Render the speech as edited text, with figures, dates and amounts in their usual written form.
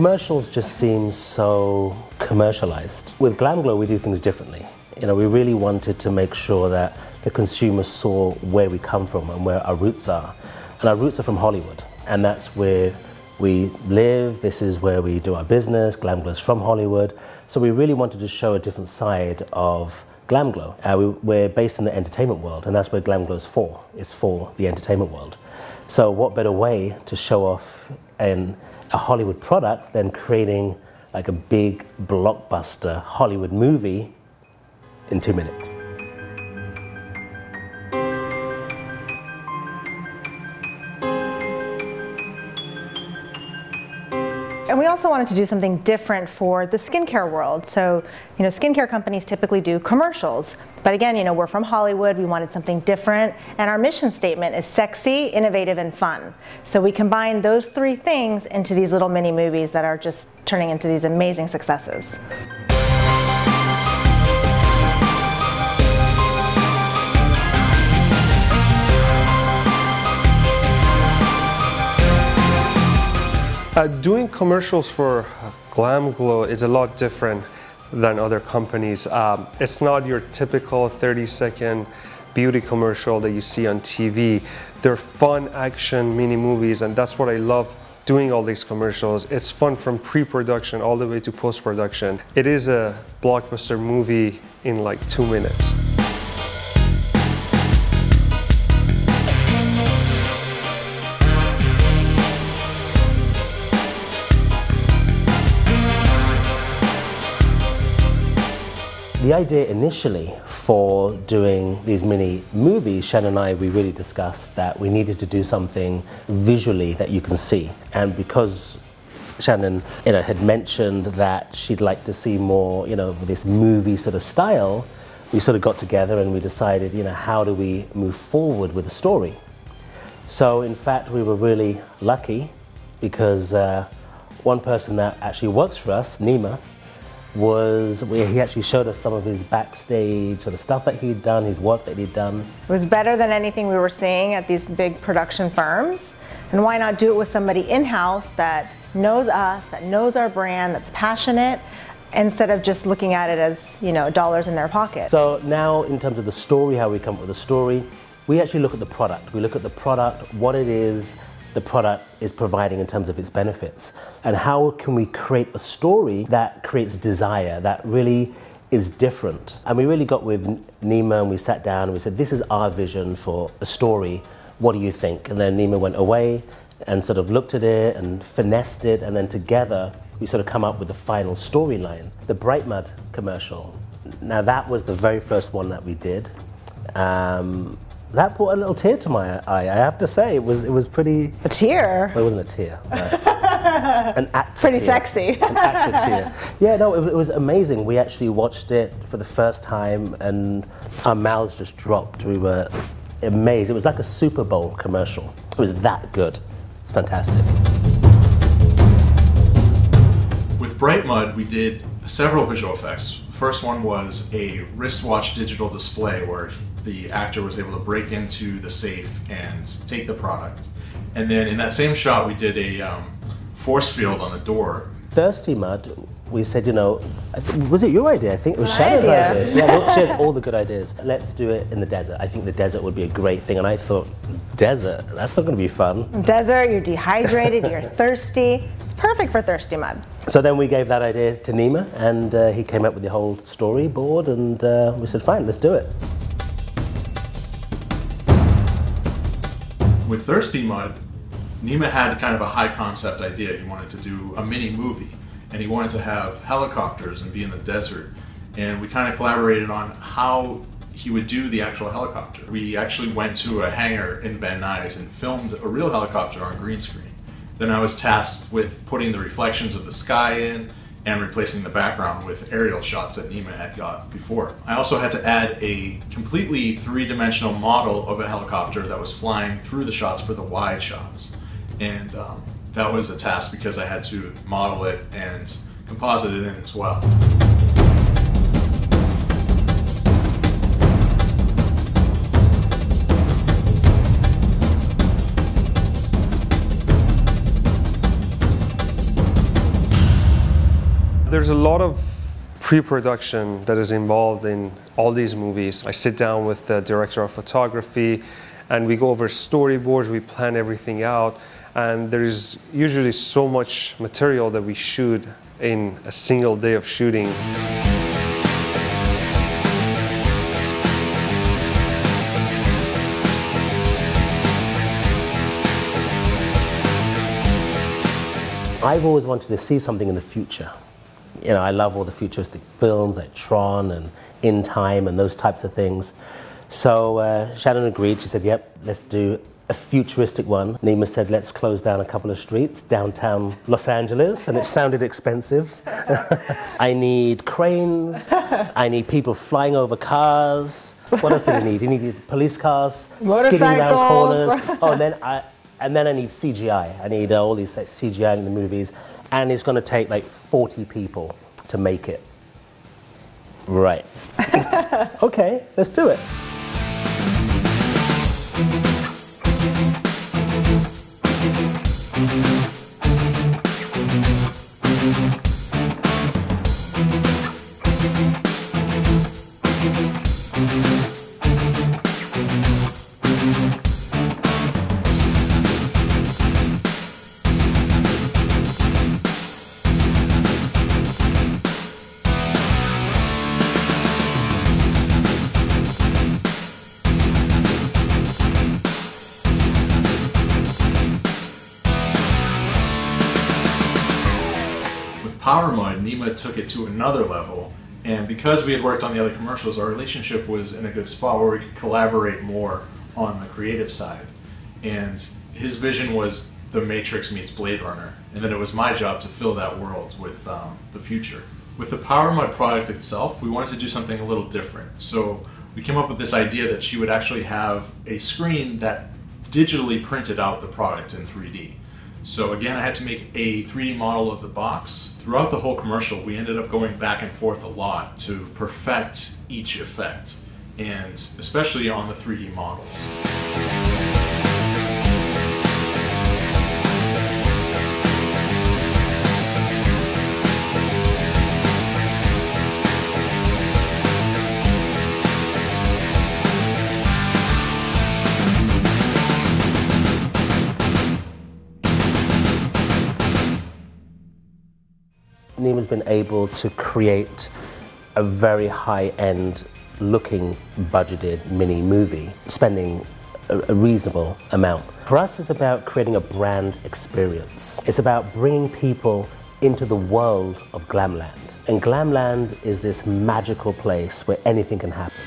Commercials just seem so commercialized. With GLAMGLOW, we do things differently. You know, we really wanted to make sure that the consumer saw where we come from and where our roots are. And our roots are from Hollywood, and that's where we live. This is where we do our business. GLAMGLOW is from Hollywood. So we really wanted to show a different side of GLAMGLOW. We're based in the entertainment world, and that's where GLAMGLOW is for. It's for the entertainment world. So what better way to show off a Hollywood product than creating like a big blockbuster Hollywood movie in 2 minutes. And we also wanted to do something different for the skincare world. So, you know, skincare companies typically do commercials. But again, you know, we're from Hollywood, we wanted something different. And our mission statement is sexy, innovative, and fun. So we combine those three things into these little mini movies that are just turning into these amazing successes. Doing commercials for GLAMGLOW is a lot different than other companies. It's not your typical 30-second beauty commercial that you see on TV. They're fun action mini movies, and that's what I love doing all these commercials. It's fun from pre-production all the way to post-production. It is a blockbuster movie in like 2 minutes. The idea initially for doing these mini movies, Shannon and I, we really discussed that we needed to do something visually that you can see. And because Shannon, you know, had mentioned that she'd like to see more, you know, this movie sort of style, we sort of got together and we decided, you know, how do we move forward with the story? So in fact, we were really lucky because one person that actually works for us, Nima, he actually showed us some of his backstage sort of stuff that he'd done, his work that he'd done. It was better than anything we were seeing at these big production firms. And why not do it with somebody in-house that knows us, that knows our brand, that's passionate, instead of just looking at it as, you know, dollars in their pocket. So now in terms of the story, how we come up with the story, we actually look at the product. We look at the product, what it is the product is providing in terms of its benefits, and how can we create a story that creates desire, that really is different. And we really got with Nima and we sat down and we said, this is our vision for a story, what do you think? And then Nima went away and sort of looked at it and finessed it, and then together we sort of come up with the final storyline. The Bright Mud commercial, now that was the very first one that we did. That brought a little tear to my eye, I have to say. It was pretty... A tear? Well, it wasn't a tear. An actor pretty tear. Sexy. An actor tear. Yeah, no, it was amazing. We actually watched it for the first time and our mouths just dropped. We were amazed. It was like a Super Bowl commercial. It was that good. It's fantastic. With Bright Mud, we did several visual effects. The first one was a wristwatch digital display where the actor was able to break into the safe and take the product. And then in that same shot, we did a force field on the door. Thirsty Mud, we said, you know, was it your idea? I think it was Shannon's idea. Yeah, well, she has all the good ideas. Let's do it in the desert. I think the desert would be a great thing. And I thought, desert? That's not going to be fun. Desert, you're dehydrated, you're thirsty. It's perfect for Thirsty Mud. So then we gave that idea to Nima, and he came up with the whole storyboard, and we said, fine, let's do it. With Thirsty Mud, Nima had kind of a high concept idea. He wanted to do a mini movie, and he wanted to have helicopters and be in the desert. And we kind of collaborated on how he would do the actual helicopter. We actually went to a hangar in Van Nuys and filmed a real helicopter on green screen. Then I was tasked with putting the reflections of the sky in and replacing the background with aerial shots that Nima had got before. I also had to add a completely three-dimensional model of a helicopter that was flying through the shots for the wide shots. And that was a task because I had to model it and composite it in as well. There's a lot of pre-production that is involved in all these movies. I sit down with the director of photography and we go over storyboards, we plan everything out, and there's usually so much material that we shoot in a single day of shooting. I've always wanted to see something in the future. You know, I love all the futuristic films like Tron and In Time and those types of things. So Shannon agreed. She said, yep, let's do a futuristic one. Nima said, let's close down a couple of streets downtown Los Angeles, and it sounded expensive. I need cranes. I need people flying over cars. What else do we need? You need police cars, skidding around corners. Oh, and then I need CGI. I need all these CGI in the movies, and it's going to take like 40 people to make it. Right. Okay, let's do it. Power Mud, Nima took it to another level, and because we had worked on the other commercials, our relationship was in a good spot where we could collaborate more on the creative side. And his vision was The Matrix meets Blade Runner, and then it was my job to fill that world with the future. With the Power Mud product itself, we wanted to do something a little different. So we came up with this idea that she would actually have a screen that digitally printed out the product in 3D. So again, I had to make a 3D model of the box. Throughout the whole commercial, we ended up going back and forth a lot to perfect each effect, and especially on the 3D models. Nima's been able to create a very high-end looking budgeted mini movie, spending a reasonable amount. For us, it's about creating a brand experience. It's about bringing people into the world of Glamland. And Glamland is this magical place where anything can happen.